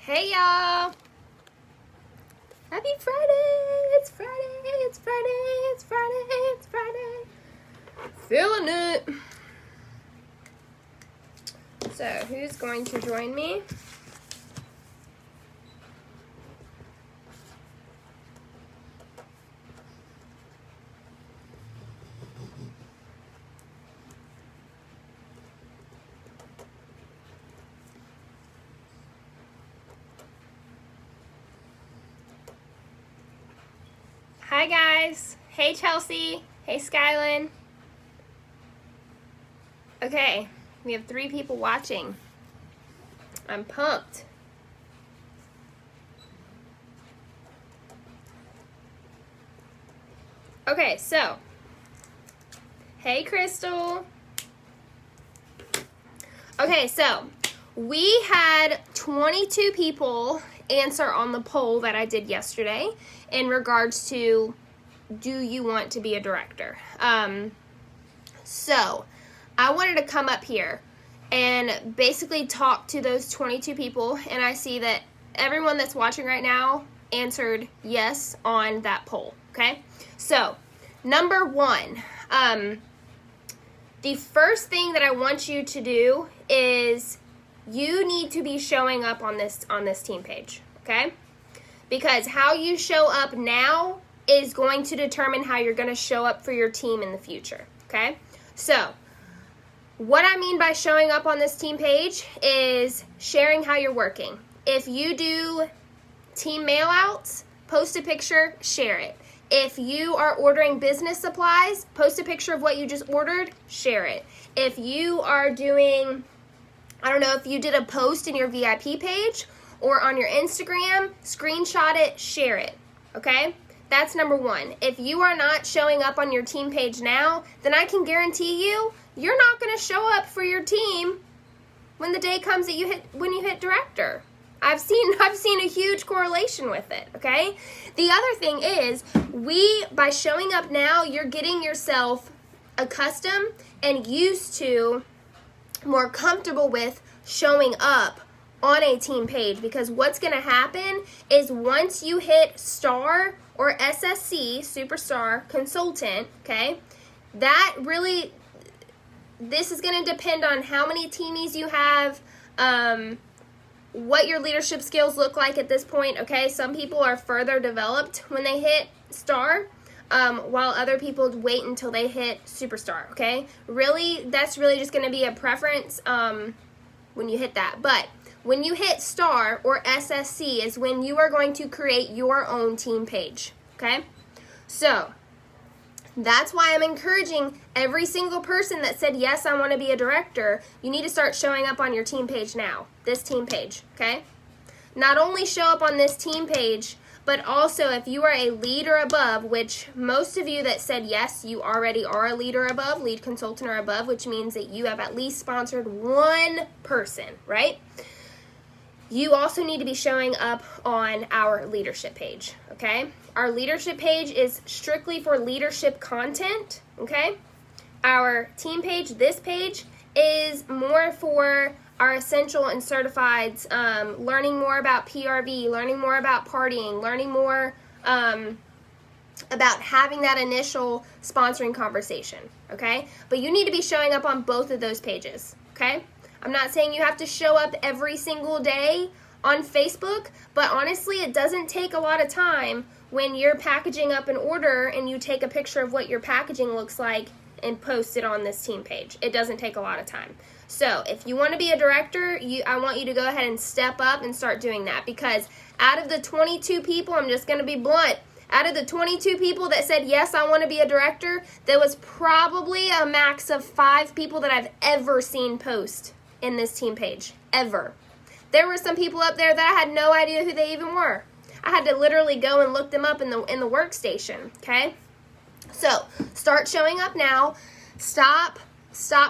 Hey y'all! Happy Friday! It's Friday! It's Friday! It's Friday! It's Friday! Feeling it! So, who's going to join me? Hi guys! Hey Chelsea! Hey Skylin! Okay, we have 3 people watching. I'm pumped. Okay, so, hey Crystal! Okay, so, we had 22 people answer on the poll that I did yesterday in regards to, do you want to be a director? So, I wanted to come up here and basically talk to those 22 people, and I see that everyone that's watching right now answered yes on that poll, okay? So, number 1, the first thing that I want you to do is you need to be showing up on this team page, okay? Because how you show up now is going to determine how you're going to show up for your team in the future, okay? So, what I mean by showing up on this team page is sharing how you're working. If you do team mailouts, post a picture, share it. If you are ordering business supplies, post a picture of what you just ordered, share it. If you are doing, I don't know, if you did a post in your VIP page or on your Instagram, screenshot it, share it, okay? That's number 1. If you are not showing up on your team page now, then I can guarantee you, you're not going to show up for your team when the day comes that when you hit director. I've seen a huge correlation with it, okay? The other thing is, by showing up now, you're getting yourself accustomed and used to, more comfortable with showing up on a team page, because what's going to happen is once you hit star or SSC, superstar consultant, okay, that really, this is going to depend on how many teamies you have, what your leadership skills look like at this point, okay? Some people are further developed when they hit star, while other people wait until they hit superstar, okay? Really, that's really just going to be a preference when you hit that. But when you hit star or SSC is when you are going to create your own team page, okay? So, that's why I'm encouraging every single person that said, yes, I want to be a director, you need to start showing up on your team page now, this team page, okay? Not only show up on this team page, but also if you are a lead or above, which most of you that said yes, you already are a lead or above, lead consultant or above, which means that you have at least sponsored one person, right? You also need to be showing up on our leadership page, okay? Our leadership page is strictly for leadership content, okay? Our team page, this page, is more for our essential and certifieds, learning more about PRV, learning more about partying, learning more about having that initial sponsoring conversation, okay? But you need to be showing up on both of those pages, okay? I'm not saying you have to show up every single day on Facebook, but honestly, it doesn't take a lot of time when you're packaging up an order and you take a picture of what your packaging looks like and post it on this team page. It doesn't take a lot of time. So if you want to be a director, I want you to go ahead and step up and start doing that, because out of the 22 people, I'm just going to be blunt, out of the 22 people that said, yes, I want to be a director, there was probably a max of 5 people that I've ever seen post in this team page, ever. There were some people up there that I had no idea who they even were. I had to literally go and look them up in the workstation, okay? So, start showing up now. Stop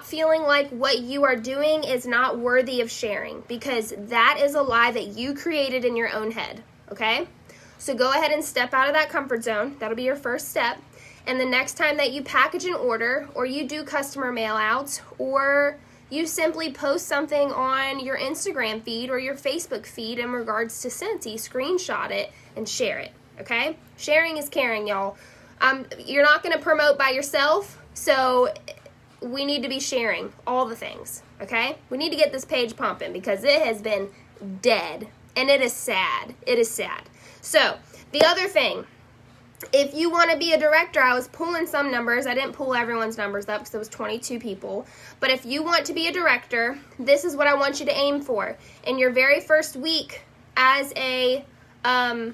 feeling like what you are doing is not worthy of sharing, because that is a lie that you created in your own head, okay? So go ahead and step out of that comfort zone. That'll be your first step. And the next time that you package an order, or you do customer mail outs, or you simply post something on your Instagram feed or your Facebook feed in regards to Scentsy, screenshot it, and share it, okay? Sharing is caring, y'all. You're not going to promote by yourself, so we need to be sharing all the things, okay? We need to get this page pumping because it has been dead, and it is sad. It is sad. So, the other thing, if you want to be a director, I was pulling some numbers. I didn't pull everyone's numbers up because there was 22 people. But if you want to be a director, this is what I want you to aim for. In your very first week as a, I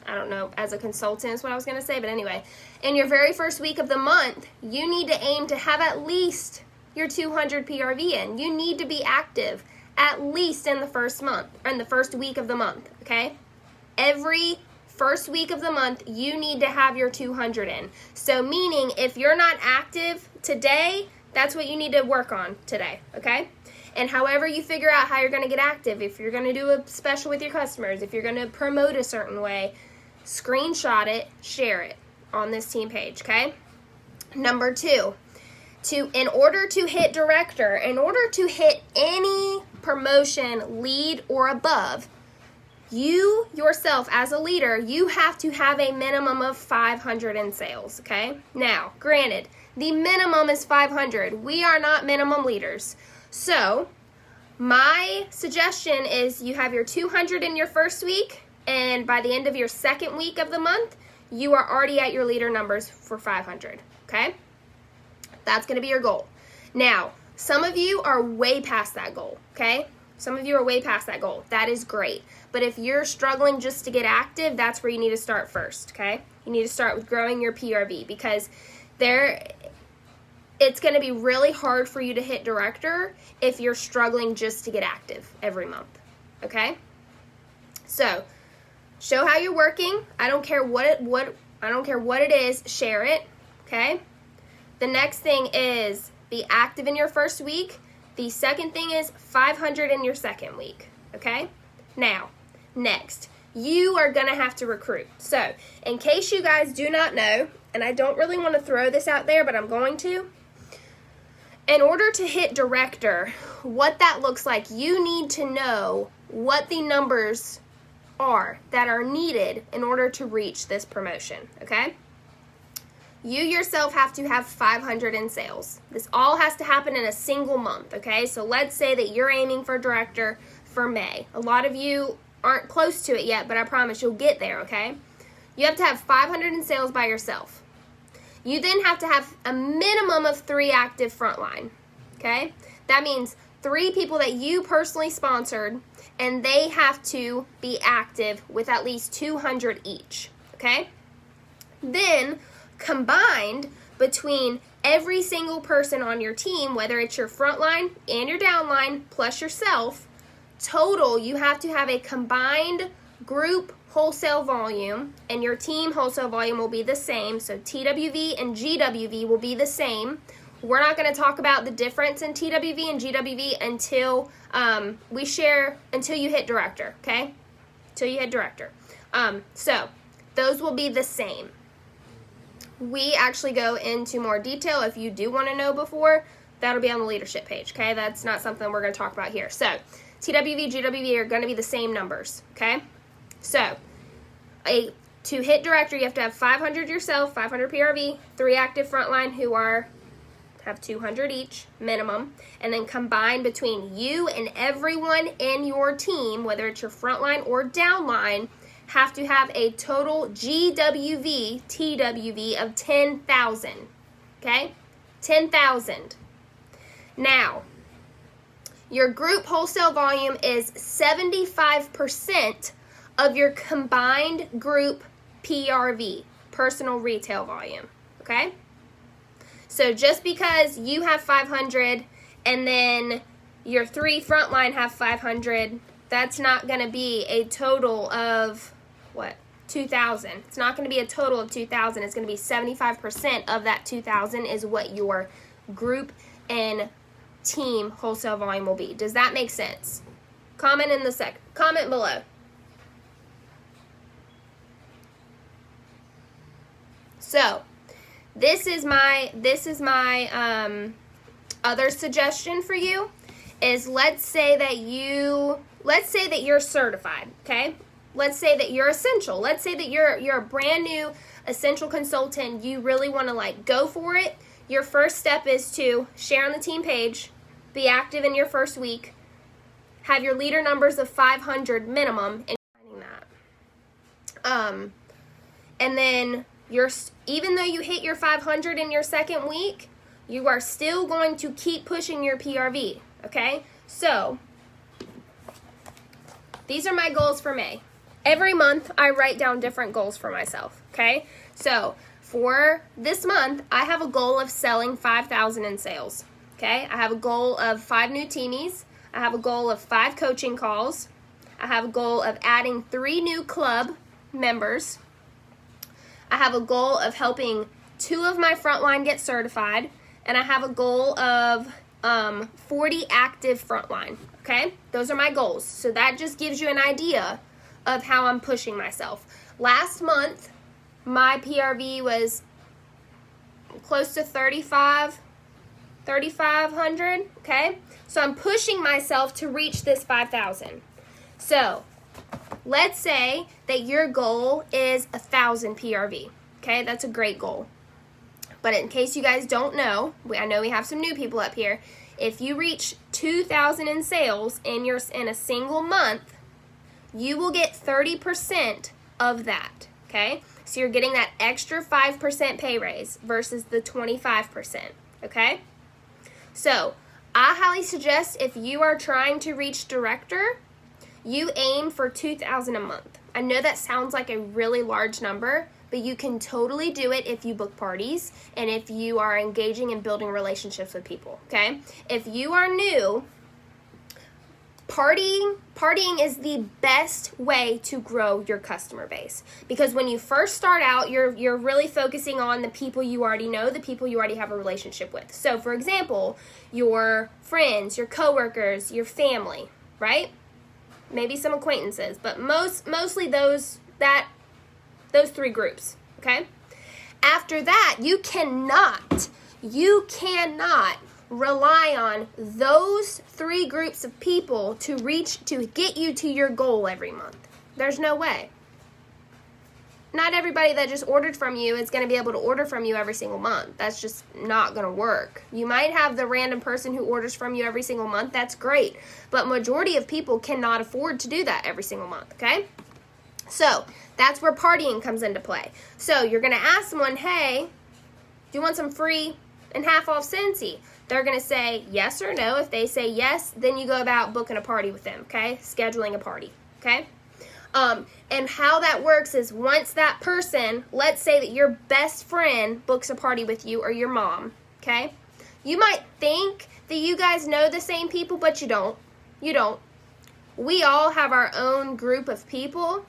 don't know, as a consultant is what I was going to say. But anyway, in your very first week of the month, you need to aim to have at least your 200 PRV in. You need to be active at least in the first month, or in the first week of the month, okay? Every first week of the month, you need to have your 200 in. So meaning, if you're not active today, that's what you need to work on today, okay? And however you figure out how you're going to get active, if you're going to do a special with your customers, if you're going to promote a certain way, screenshot it, share it on this team page, okay? Number 2, in order to hit director, in order to hit any promotion, lead, or above, you yourself as a leader, you have to have a minimum of 500 in sales, okay? Now, granted, the minimum is 500. We are not minimum leaders. So, my suggestion is you have your 200 in your first week, and by the end of your second week of the month, you are already at your leader numbers for 500, okay? That's going to be your goal. Now, some of you are way past that goal, okay? Some of you are way past that goal. That is great. But if you're struggling just to get active, that's where you need to start first, okay? You need to start with growing your PRV because it's going to be really hard for you to hit director if you're struggling just to get active every month, okay? So, show how you're working. I don't care what it is, share it, okay? The next thing is be active in your first week. The second thing is 500 in your second week, okay? Now, next, you are going to have to recruit. So, in case you guys do not know, and I don't really want to throw this out there, but I'm going to, in order to hit director, what that looks like, you need to know what the numbers are that are needed in order to reach this promotion, okay? You yourself have to have 500 in sales. This all has to happen in a single month, okay? So let's say that you're aiming for director for May. A lot of you aren't close to it yet, but I promise you'll get there, okay? You have to have 500 in sales by yourself. You then have to have a minimum of 3 active frontline, okay? That means 3 people that you personally sponsored, and they have to be active with at least 200 each, okay? Then, combined between every single person on your team, whether it's your front line and your downline plus yourself, total you have to have a combined group wholesale volume, and your team wholesale volume will be the same. So TWV and GWV will be the same. We're not going to talk about the difference in TWV and GWV until until you hit director, okay? Until you hit director. So those will be the same. We actually go into more detail if you do want to know before. That'll be on the leadership page, okay? That's not something we're going to talk about here. So, TWV, GWV are going to be the same numbers, okay? So, to hit director, you have to have 500 yourself, 500 PRV, 3 active frontline who have 200 each, minimum, and then combined between you and everyone in your team, whether it's your frontline or downline, have to have a total GWV, TWV of 10,000, okay? 10,000. Now, your group wholesale volume is 75% of your combined group PRV, personal retail volume, okay? So just because you have 500 and then your 3 frontline have 500, that's not going to be a total of, 2,000. It's not going to be a total of 2,000. It's going to be 75% of that 2,000 is what your group and team wholesale volume will be. Does that make sense? Comment below. So, this is my other suggestion for you is let's say that you're certified, okay? Let's say that you're essential. Let's say that you're a brand new essential consultant. You really want to like go for it. Your first step is to share on the team page, be active in your first week, have your leader numbers of 500 minimum, and finding that. And then even though you hit your 500 in your second week, you are still going to keep pushing your PRV, okay? So, these are my goals for May. Every month, I write down different goals for myself, okay? So, for this month, I have a goal of selling 5,000 in sales, okay? I have a goal of 5 new teamies. I have a goal of 5 coaching calls. I have a goal of adding 3 new club members. I have a goal of helping 2 of my frontline get certified. And I have a goal of 40 active frontline, okay? Those are my goals. So that just gives you an idea of how I'm pushing myself. Last month, my PRV was close to 3,500, okay? So I'm pushing myself to reach this 5,000. So let's say that your goal is 1,000 PRV, okay? That's a great goal. But in case you guys don't know, I know we have some new people up here. If you reach 2,000 in sales in a single month, you will get 30% of that, okay? So you're getting that extra 5% pay raise versus the 25%, okay? So I highly suggest if you are trying to reach director, you aim for 2,000 a month. I know that sounds like a really large number, but you can totally do it if you book parties and if you are engaging and building relationships with people, okay? If you are new, partying is the best way to grow your customer base, because when you first start out, you're really focusing on the people you already know, the people you already have a relationship with. So, for example, your friends, your coworkers, your family, right? Maybe some acquaintances, but mostly those 3 groups, okay? After that, you cannot rely on those 3 groups of people to get you to your goal every month. There's no way. Not everybody that just ordered from you is going to be able to order from you every single month. That's just not going to work. You might have the random person who orders from you every single month. That's great. But majority of people cannot afford to do that every single month, okay? So that's where partying comes into play. So you're going to ask someone, hey, do you want some free and half off Scentsy? They're going to say yes or no. If they say yes, then you go about booking a party with them, okay? Scheduling a party, okay? And how that works is once that person, let's say that your best friend books a party with you or your mom, okay? You might think that you guys know the same people, but you don't. You don't. We all have our own group of people,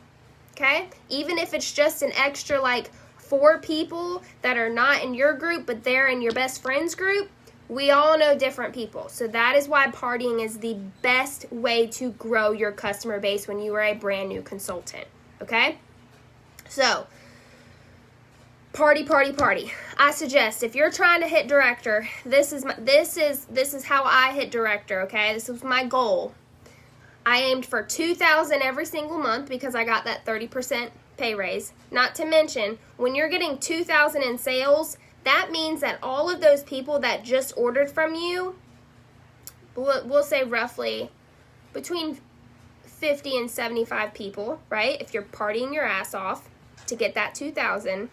okay? Even if it's just an extra, 4 people that are not in your group, but they're in your best friend's group, we all know different people. So that is why partying is the best way to grow your customer base when you are a brand new consultant, okay? So, party. I suggest if you're trying to hit director, this is how I hit director, okay? This was my goal. I aimed for 2,000 every single month because I got that 30% pay raise. Not to mention, when you're getting 2,000 in sales, that means that all of those people that just ordered from you, we'll say roughly between 50 and 75 people, right? If you're partying your ass off to get that 2,000,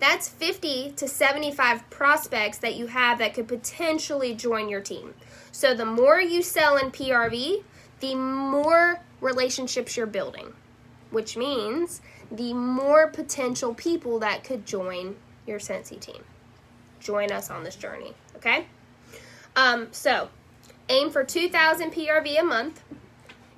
that's 50 to 75 prospects that you have that could potentially join your team. So the more you sell in PRV, the more relationships you're building, which means the more potential people that could join your Scentsy team. Join us on this journey, okay? So aim for 2,000 PRV a month.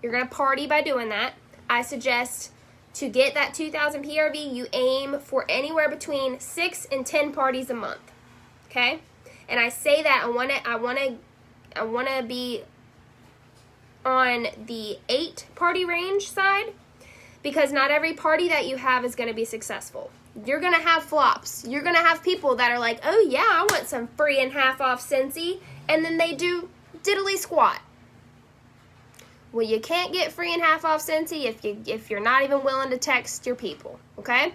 You're going to party by doing that. I suggest to get that 2,000 PRV, you aim for anywhere between 6 and 10 parties a month, okay? And I say that I want to be on the 8 party range side, because not every party that you have is going to be successful. You're going to have flops. You're going to have people that are like, oh yeah, I want some free and half off Scentsy, and then they do diddly squat. Well, you can't get free and half off Scentsy if you're not even willing to text your people, okay?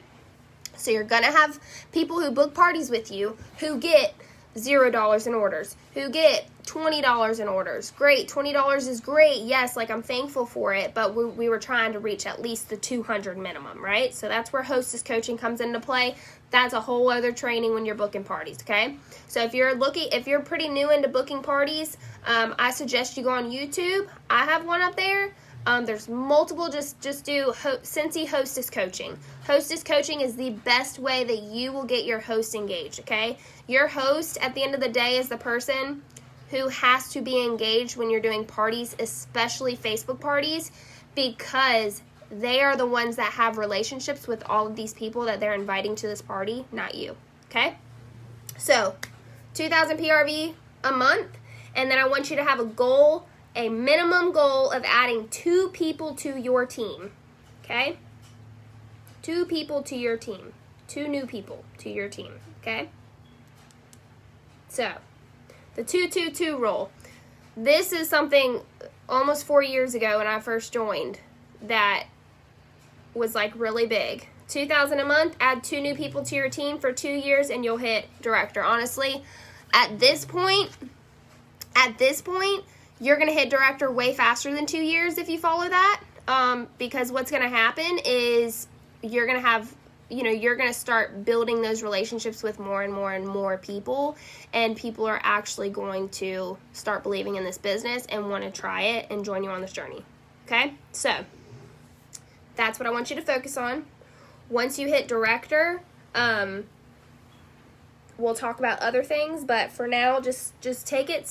So you're going to have people who book parties with you who get $0 in orders, who get $20 in orders. Great, $20 is great. Yes, like I'm thankful for it, but we were trying to reach at least the 200 minimum, right? So that's where hostess coaching comes into play. That's a whole other training when you're booking parties, okay? So if you're pretty new into booking parties, I suggest you go on YouTube. I have one up there. There's multiple, just do Scentsy Hostess Coaching. Hostess Coaching is the best way that you will get your host engaged, okay? Your host, at the end of the day, is the person who has to be engaged when you're doing parties, especially Facebook parties, because they are the ones that have relationships with all of these people that they're inviting to this party, not you, okay? So, 2,000 PRV a month, and then I want you to have a minimum goal of adding 2 people to your team, okay? 2 people to your team. 2 new people to your team, okay? So, the 2-2-2 rule. This is something almost 4 years ago when I first joined that was like really big. 2,000 a month, add 2 new people to your team for 2 years and you'll hit director. Honestly, at this point, you're going to hit director way faster than 2 years if you follow that, because what's going to happen is you're going to start building those relationships with more and more and more people, and people are actually going to start believing in this business and want to try it and join you on this journey, okay? So, that's what I want you to focus on. Once you hit director, we'll talk about other things, but for now, just take it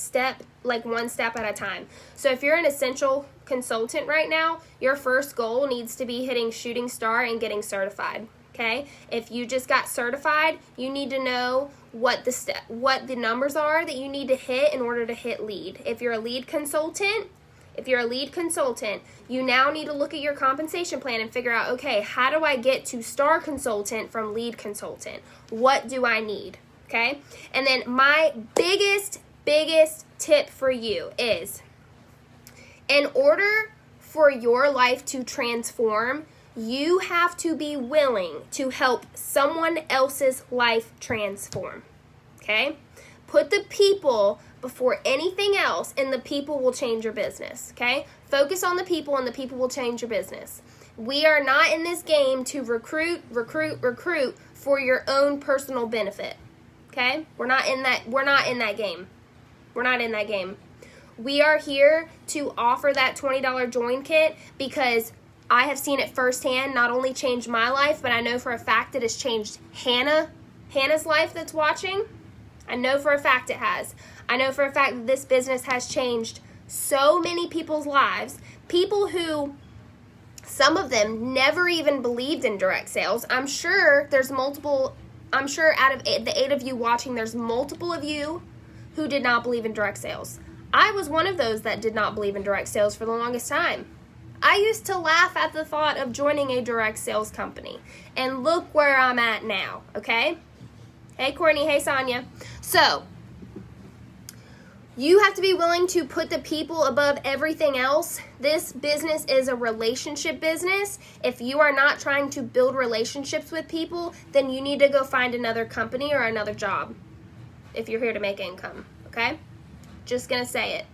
one step at a time. So if you're an essential consultant right now, your first goal needs to be hitting shooting star and getting certified, okay? If you just got certified, you need to know what the numbers are that you need to hit in order to hit lead. If you're a lead consultant, you now need to look at your compensation plan and figure out, okay, how do I get to star consultant from lead consultant? What do I need? Okay? And then my biggest tip for you is, in order for your life to transform, you have to be willing to help someone else's life transform. Okay? Put the people before anything else, and the people will change your business. Okay? Focus on the people, and the people will change your business. We are not in this game to recruit for your own personal benefit. Okay? We're not in that game. We are here to offer that $20 join kit because I have seen it firsthand not only change my life, but I know for a fact it has changed Hannah's life that's watching. I know for a fact it has. I know for a fact that this business has changed so many people's lives. People who, some of them never even believed in direct sales. I'm sure out of the 8 of you watching, there's multiple of you who did not believe in direct sales. I was one of those that did not believe in direct sales for the longest time. I used to laugh at the thought of joining a direct sales company. And look where I'm at now, okay? Hey, Courtney. Hey, Sonia. So, you have to be willing to put the people above everything else. This business is a relationship business. If you are not trying to build relationships with people, then you need to go find another company or another job if you're here to make income, okay? Just gonna say it.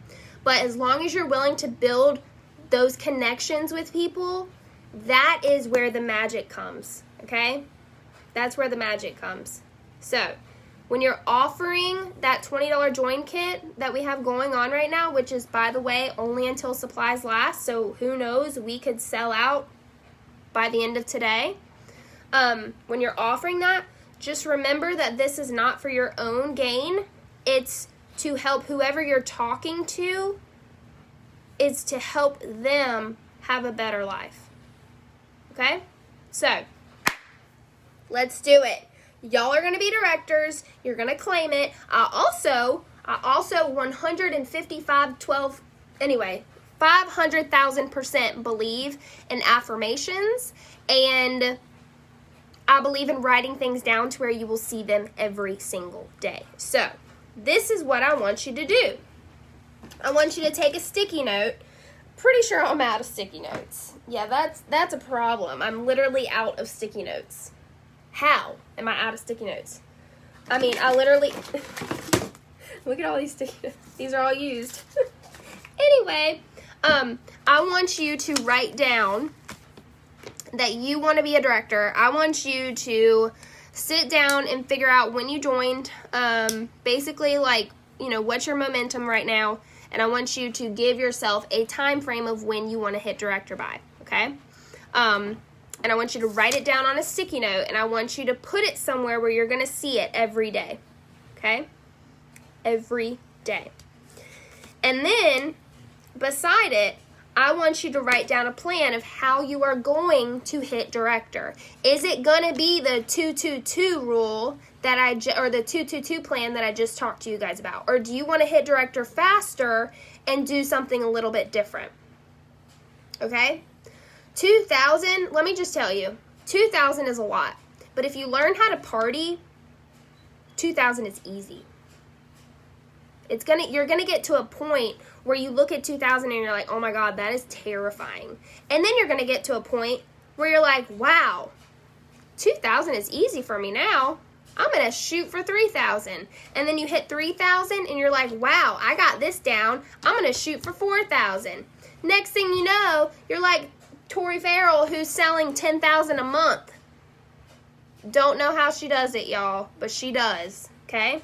But as long as you're willing to build those connections with people, that is where the magic comes, okay? That's where the magic comes. So, when you're offering that $20 join kit that we have going on right now, which is, by the way, only until supplies last, so who knows, we could sell out by the end of today. When you're offering that, just remember that this is not for your own gain. It's to help whoever you're talking to. It's to help them have a better life. Okay? So, let's do it. Y'all are going to be directors. You're going to claim it. I also 500,000% believe in affirmations, and I believe in writing things down to where you will see them every single day. So, this is what I want you to do. I want you to take a sticky note. Pretty sure I'm out of sticky notes. Yeah, that's a problem. I'm literally out of sticky notes. How am I out of sticky notes? I mean, I literally... Look at all these sticky notes. These are all used. Anyway, I want you to write down that you want to be a director. I want you to sit down and figure out when you joined, basically, like, you know, what's your momentum right now, and I want you to give yourself a time frame of when you want to hit director by, okay? And I want you to write it down on a sticky note, and I want you to put it somewhere where you're going to see it every day, okay? Every day. And then, beside it, I want you to write down a plan of how you are going to hit director. Is it going to be the 2-2-2 rule that or the 2-2-2 plan that I just talked to you guys about? Or do you want to hit director faster and do something a little bit different? Okay? 2,000, let me just tell you, 2,000 is a lot. But if you learn how to party, 2,000 is easy. You're gonna get to a point where you look at 2,000 and you're like, oh my God, that is terrifying. And then you're gonna get to a point where you're like, wow, 2,000 is easy for me now. I'm gonna shoot for 3,000. And then you hit 3,000 and you're like, wow, I got this down. I'm gonna shoot for 4,000. Next thing you know, you're like Tori Farrell, who's selling 10,000 a month. Don't know how she does it, y'all, but she does, okay?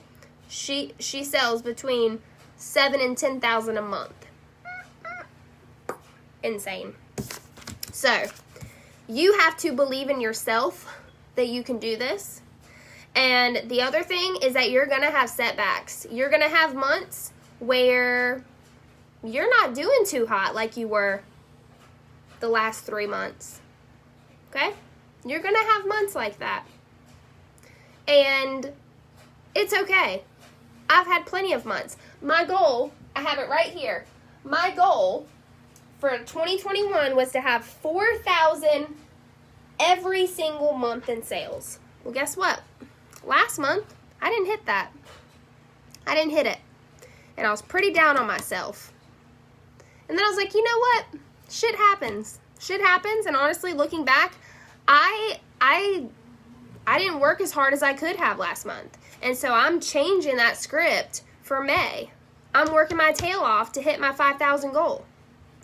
She sells between 7,000 and 10,000 a month. Insane. So, you have to believe in yourself that you can do this. And the other thing is that you're going to have setbacks. You're going to have months where you're not doing too hot like you were the last 3 months. Okay? You're going to have months like that. And it's okay. I've had plenty of months. My goal, I have it right here. My goal for 2021 was to have 4,000 every single month in sales. Well, guess what? Last month, I didn't hit that. I didn't hit it. And I was pretty down on myself. And then I was like, you know what? Shit happens. Shit happens. And honestly, looking back, I didn't work as hard as I could have last month. And so I'm changing that script for May. I'm working my tail off to hit my 5,000 goal.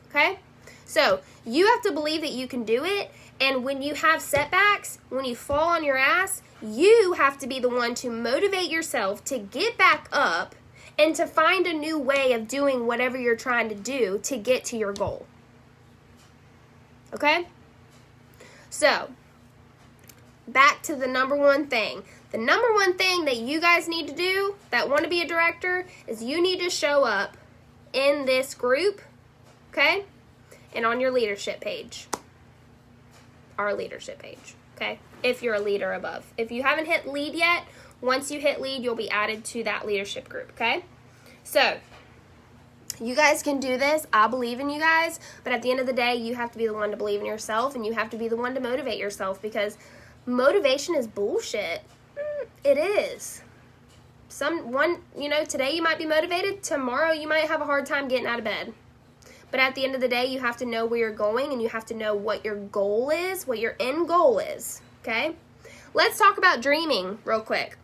Okay? So you have to believe that you can do it. And when you have setbacks, when you fall on your ass, you have to be the one to motivate yourself to get back up and to find a new way of doing whatever you're trying to do to get to your goal. Okay? So, back to the number one thing. The number one thing that you guys need to do that want to be a director is you need to show up in this group, okay? And on your leadership page. Our leadership page, okay? If you're a leader above. If you haven't hit lead yet, once you hit lead, you'll be added to that leadership group, okay? So, you guys can do this. I believe in you guys. But at the end of the day, you have to be the one to believe in yourself, and you have to be the one to motivate yourself, because motivation is bullshit. It is. Today you might be motivated. Tomorrow you might have a hard time getting out of bed. But at the end of the day, you have to know where you're going, and you have to know what your goal is, what your end goal is, okay? Let's talk about dreaming real quick.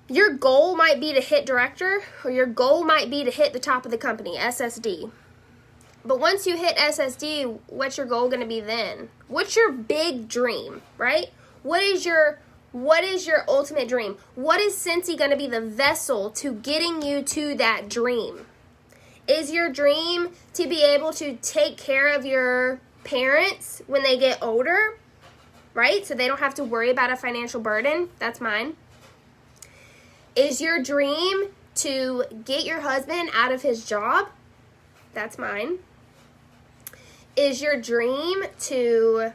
Your goal might be to hit director, or your goal might be to hit the top of the company, SSD. But once you hit SSD, what's your goal going to be then? What's your big dream, right? What is your ultimate dream? What is Scentsy going to be the vessel to getting you to that dream? Is your dream to be able to take care of your parents when they get older, right? So they don't have to worry about a financial burden. That's mine. Is your dream to get your husband out of his job? That's mine. Is your dream to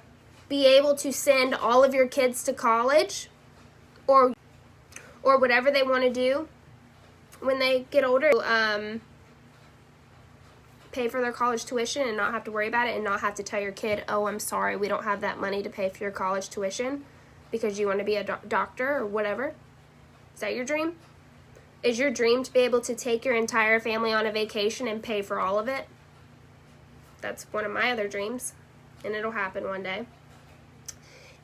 be able to send all of your kids to college or whatever they want to do when they get older? pay for their college tuition and not have to worry about it and not have to tell your kid, oh, I'm sorry, we don't have that money to pay for your college tuition because you want to be a doctor or whatever? Is that your dream? Is your dream to be able to take your entire family on a vacation and pay for all of it? That's one of my other dreams, and it'll happen one day.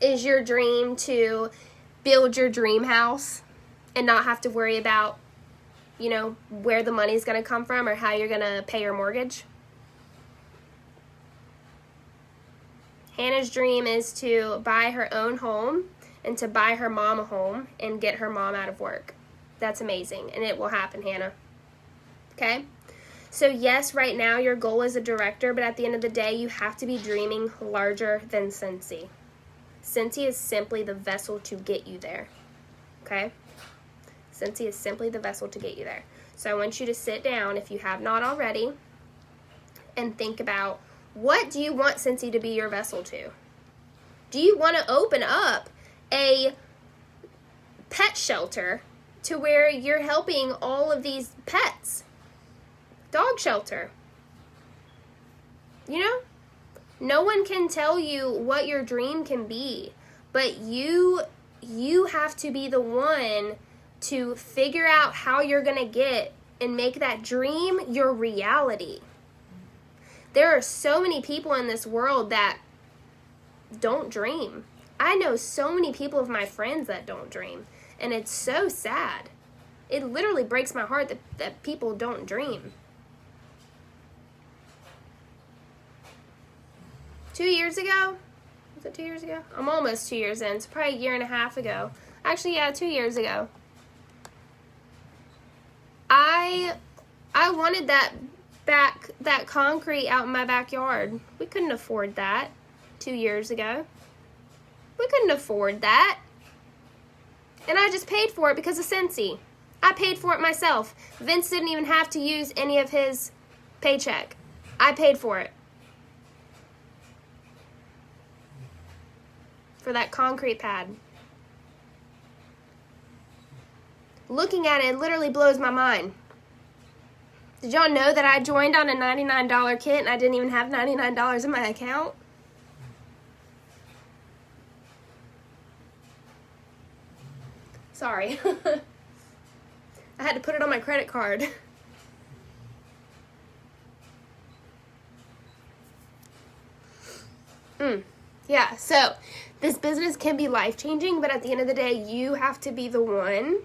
Is your dream to build your dream house and not have to worry about, you know, where the money's going to come from or how you're going to pay your mortgage? Hannah's dream is to buy her own home and to buy her mom a home and get her mom out of work. That's amazing, and it will happen, Hannah. Okay? So yes, right now your goal is a director, but at the end of the day, you have to be dreaming larger than Scentsy. Scentsy is simply the vessel to get you there. Okay? Scentsy is simply the vessel to get you there. So I want you to sit down, if you have not already, and think about, what do you want Scentsy to be your vessel to? Do you want to open up a pet shelter to where you're helping all of these pets? Dog shelter. You know? No one can tell you what your dream can be, but you have to be the one to figure out how you're going to get and make that dream your reality. There are so many people in this world that don't dream. I know so many people of my friends that don't dream, and it's so sad. It literally breaks my heart that people don't dream. 2 years ago? Was it 2 years ago? I'm almost 2 years in. It's probably a year and a half ago. Actually, yeah, 2 years ago. I wanted that concrete out in my backyard. We couldn't afford that 2 years ago. We couldn't afford that. And I just paid for it because of Scentsy. I paid for it myself. Vince didn't even have to use any of his paycheck. I paid for it. For that concrete pad. Looking at it, it literally blows my mind. Did y'all know that I joined on a $99 kit and I didn't even have $99 in my account? Sorry. I had to put it on my credit card. Yeah, so this business can be life-changing, but at the end of the day, you have to be the one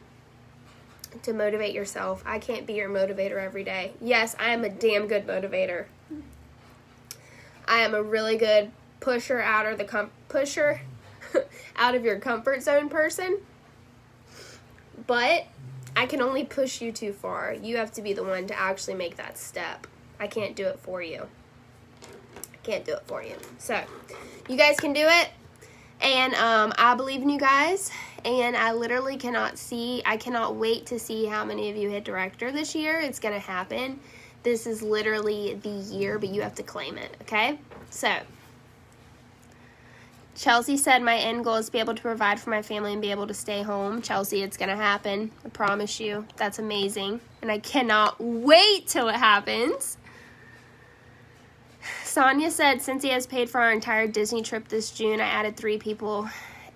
to motivate yourself. I can't be your motivator every day. Yes, I am a damn good motivator. I am a really good pusher out of the pusher out of your comfort zone person. But I can only push you too far. You have to be the one to actually make that step. I can't do it for you. I can't do it for you. So, you guys can do it. And I believe in you guys. And I literally cannot wait to see how many of you hit director this year. It's going to happen. This is literally the year, but you have to claim it, okay? So, Chelsea said my end goal is to be able to provide for my family and be able to stay home. Chelsea, it's going to happen. I promise you. That's amazing. And I cannot wait till it happens. Sonia said, Scentsy has paid for our entire Disney trip this June. I added 3 people,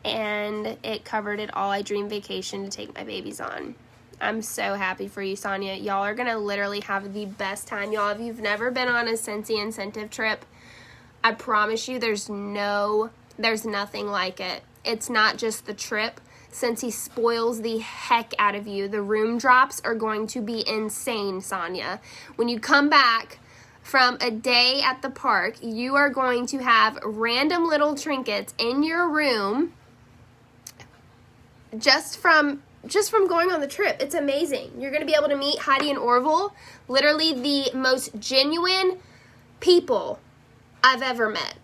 and it covered it all. I dream vacation to take my babies on. I'm so happy for you, Sonia. Y'all are going to literally have the best time. Y'all, if you've never been on a Scentsy incentive trip, I promise you there's nothing like it. It's not just the trip. Scentsy spoils the heck out of you. The room drops are going to be insane, Sonia. When you come back from a day at the park, you are going to have random little trinkets in your room just from going on the trip. It's amazing. You're going to be able to meet Heidi and Orville, literally the most genuine people I've ever met.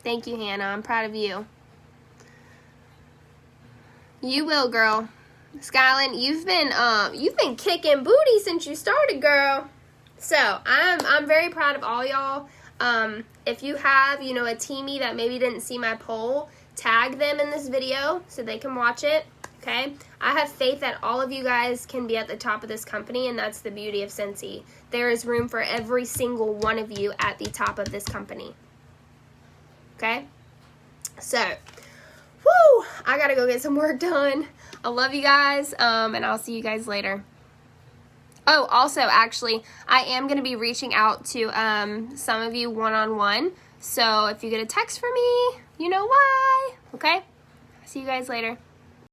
Thank you, Hannah. I'm proud of you. You will, girl. Skyland, you've been kicking booty since you started, girl. So I'm very proud of all y'all. If you have, a teamie that maybe didn't see my poll, tag them in this video so they can watch it. okay? I have faith that all of you guys can be at the top of this company, and that's the beauty of Scentsy. There is room for every single one of you at the top of this company, okay? So, whoo, I gotta go get some work done. I love you guys, and I'll see you guys later. Oh, also, actually, I am going to be reaching out to some of you one-on-one. So if you get a text from me, you know why. Okay? See you guys later.